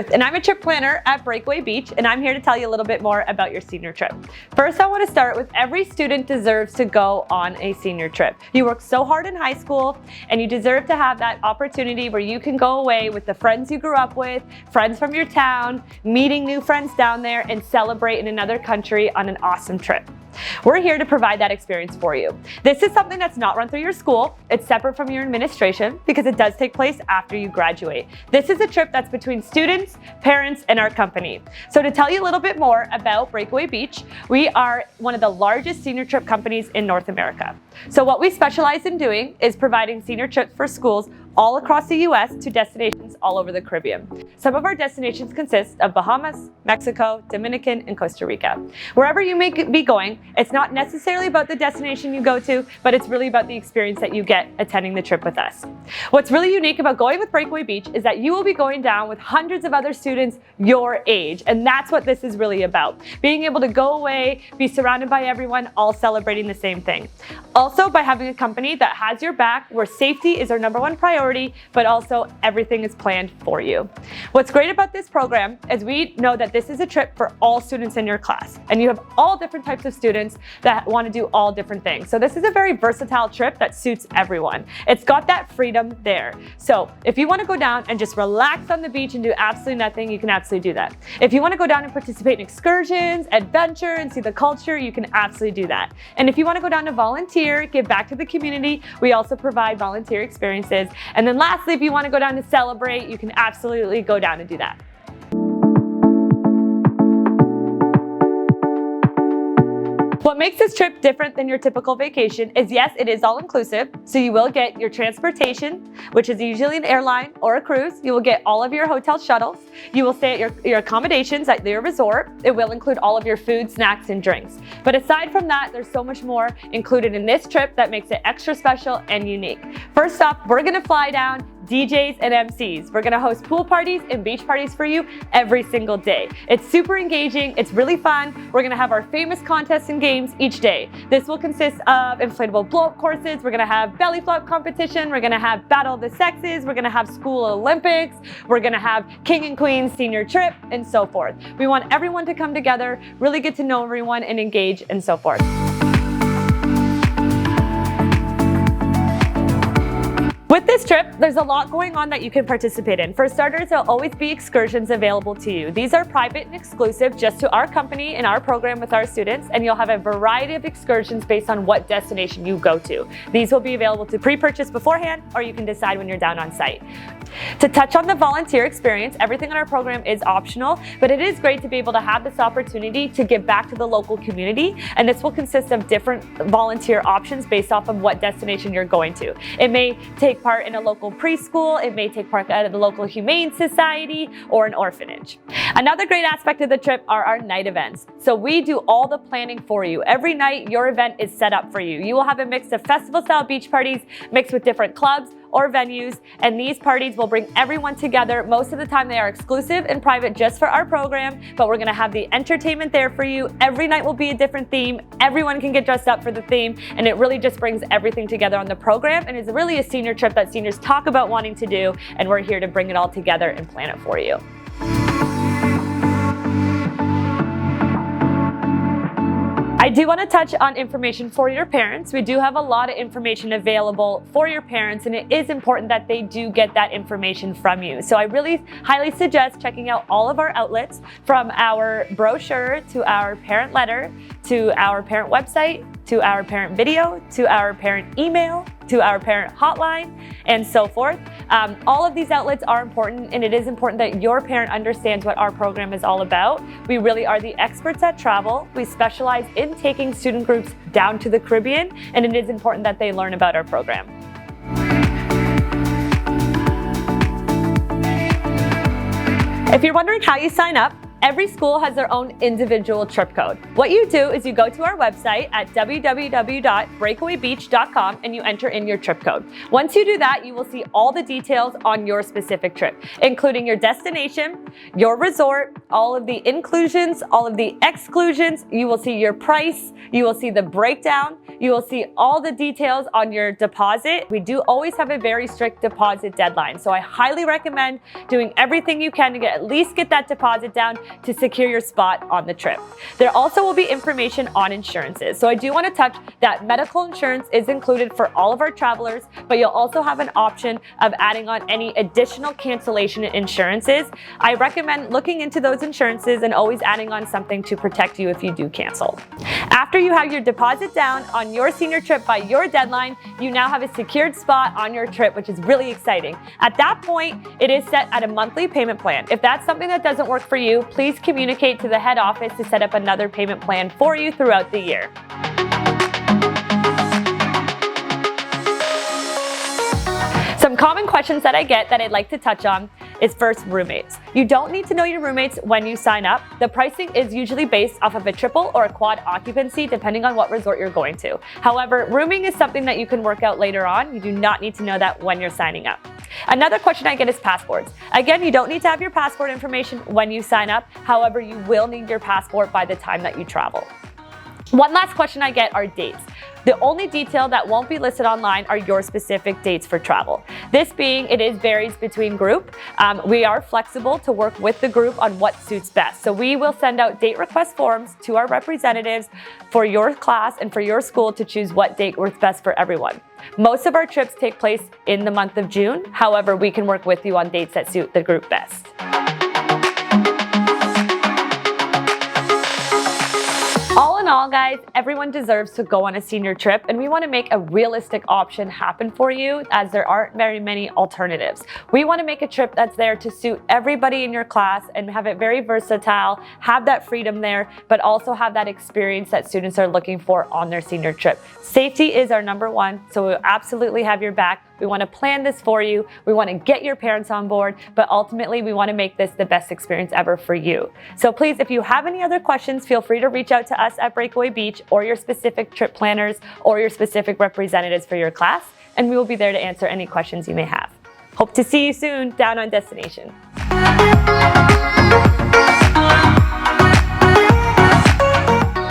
Ruth, and I'm a trip planner at Breakaway Beach, and I'm here to tell you a little bit more about your senior trip. First, I want to start with every student deserves to go on a senior trip. You work so hard in high school, and you deserve to have that opportunity where you can go away with the friends you grew up with, friends from your town, meeting new friends down there, and celebrate in another country on an awesome trip. We're here to provide that experience for you. This is something that's not run through your school. It's separate from your administration because it does take place after you graduate. This is a trip that's between students, parents, and our company. So to tell you a little bit more about Breakaway Beach, we are one of the largest senior trip companies in North America. So what we specialize in doing is providing senior trips for schools all across the US to destinations all over the Caribbean. Some of our destinations consist of Bahamas, Mexico, Dominican, and Costa Rica. Wherever you may be going, it's not necessarily about the destination you go to, but it's really about the experience that you get attending the trip with us. What's really unique about going with Breakaway Beach is that you will be going down with hundreds of other students your age, and that's what this is really about. Being able to go away, be surrounded by everyone, all celebrating the same thing. Also, by having a company that has your back, where safety is our #1 priority, but also everything is planned for you. What's great about this program is we know that this is a trip for all students in your class, and you have all different types of students that want to do all different things. So this is a very versatile trip that suits everyone. It's got that freedom there. So if you want to go down and just relax on the beach and do absolutely nothing, you can absolutely do that. If you want to go down and participate in excursions, adventure, and see the culture, you can absolutely do that. And if you want to go down to volunteer, give back to the community, we also provide volunteer experiences. And then lastly, if you want to go down to celebrate, you can absolutely go down and do that. What makes this trip different than your typical vacation is, yes, it is all-inclusive, so you will get your transportation, which is usually an airline or a cruise. You will get all of your hotel shuttles. You will stay at your accommodations at your resort. It will include all of your food, snacks, and drinks. But aside from that, there's so much more included in this trip that makes it extra special and unique. First off, we're gonna fly down DJs and MCs. We're gonna host pool parties and beach parties for you every single day. It's super engaging, it's really fun. We're gonna have our famous contests and games each day. This will consist of inflatable blow-up courses, we're gonna have belly flop competition, we're gonna have battle of the sexes, we're gonna have school Olympics, we're gonna have king and queen senior trip, and so forth. We want everyone to come together, really get to know everyone and engage, and so forth. With this trip, there's a lot going on that you can participate in. For starters, there'll always be excursions available to you. These are private and exclusive just to our company and our program with our students, and you'll have a variety of excursions based on what destination you go to. These will be available to pre-purchase beforehand, or you can decide when you're down on site. To touch on the volunteer experience, everything in our program is optional, but it is great to be able to have this opportunity to give back to the local community, and this will consist of different volunteer options based off of what destination you're going to. It may take part in a local preschool, it may take part at the local humane society or an orphanage. Another great aspect of the trip are our night events. So we do all the planning for you. Every night your event is set up for you. You will have a mix of festival style beach parties mixed with different clubs or venues, and these parties will bring everyone together. Most of the time they are exclusive and private just for our program, but we're gonna have the entertainment there for you. Every night will be a different theme. Everyone can get dressed up for the theme, and it really just brings everything together on the program, and it's really a senior trip that seniors talk about wanting to do, and we're here to bring it all together and plan it for you. I do want to touch on information for your parents. We do have a lot of information available for your parents, and it is important that they do get that information from you. So I really highly suggest checking out all of our outlets, from our brochure to our parent letter to our parent website to our parent video to our parent email to our parent hotline, and so forth. All of these outlets are important, and it is important that your parent understands what our program is all about. We really are the experts at travel. We specialize in taking student groups down to the Caribbean, and it is important that they learn about our program. If you're wondering how you sign up, every school has their own individual trip code. What you do is you go to our website at www.breakawaybeach.com and you enter in your trip code. Once you do that, you will see all the details on your specific trip, including your destination, your resort, all of the inclusions, all of the exclusions. You will see your price, you will see the breakdown, you will see all the details on your deposit. We do always have a very strict deposit deadline, so I highly recommend doing everything you can to at least get that deposit down to secure your spot on the trip. There also will be information on insurances. So I do want to touch that medical insurance is included for all of our travelers, but you'll also have an option of adding on any additional cancellation insurances. I recommend looking into those insurances and always adding on something to protect you if you do cancel. After you have your deposit down on your senior trip by your deadline, you now have a secured spot on your trip, which is really exciting. At that point, it is set at a monthly payment plan. If that's something that doesn't work for you, please communicate to the head office to set up another payment plan for you throughout the year. Some common questions that I get that I'd like to touch on is first, roommates. You don't need to know your roommates when you sign up. The pricing is usually based off of a triple or a quad occupancy depending on what resort you're going to. However, rooming is something that you can work out later on. You do not need to know that when you're signing up. Another question I get is passports. Again, you don't need to have your passport information when you sign up. However, you will need your passport by the time that you travel. One last question I get are dates. The only detail that won't be listed online are your specific dates for travel. This being, it varies between group. We are flexible to work with the group on what suits best. So we will send out date request forms to our representatives for your class and for your school to choose what date works best for everyone. Most of our trips take place in the month of June. However, we can work with you on dates that suit the group best. All in all, guys, everyone deserves to go on a senior trip, and we want to make a realistic option happen for you as there aren't very many alternatives. We want to make a trip that's there to suit everybody in your class and have it very versatile, have that freedom there, but also have that experience that students are looking for on their senior trip. Safety is our number one, so we'll absolutely have your back. We want to plan this for you. We want to get your parents on board, but ultimately we want to make this the best experience ever for you. So please, if you have any other questions, feel free to reach out to us at Breakaway Beach or your specific trip planners or your specific representatives for your class, and we will be there to answer any questions you may have. Hope to see you soon down on destination.